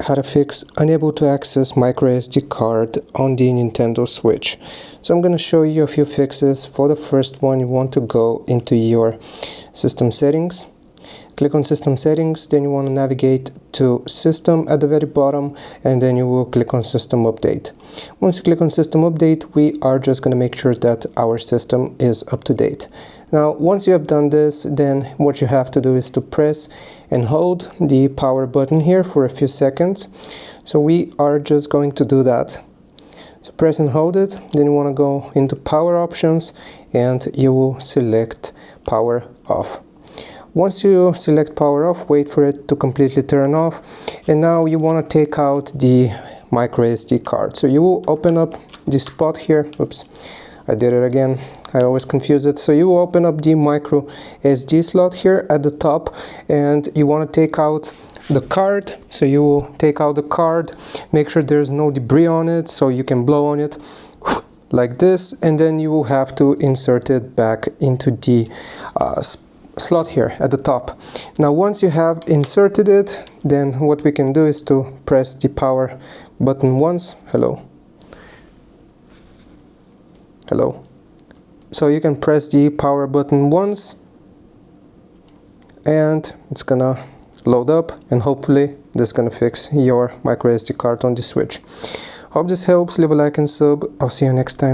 how to fix unable to access microSD card on the Nintendo Switch. So I'm going to show you a few fixes. For the first one, you want to go into your system settings. Click on system settings, then you want to navigate to system at the very bottom, and then you will click on system update. Once you click on system update, we are just going to make sure that our system is up to date. Now, once you have done this, then what you have to do is to press and hold the power button here for a few seconds. So we are just going to do that. So press and hold it, then you want to go into power options and you will select power off. Once you select power off, wait for it to completely turn off, and now you want to take out the microSD card. So you will open up this spot here. Oops, I did it again. I always confuse it. So you will open up the microSD slot here at the top, and you want to take out the card. So you will take out the card, make sure there's no debris on it so you can blow on it like this, and then you will have to insert it back into the slot here at the top. Now once you have inserted it, then what we can do is to press the power button once. Hello. So you can press the power button once and it's gonna load up, and hopefully this is gonna fix your microSD card on the Switch. Hope this helps. Leave a like and sub. I'll see you next time.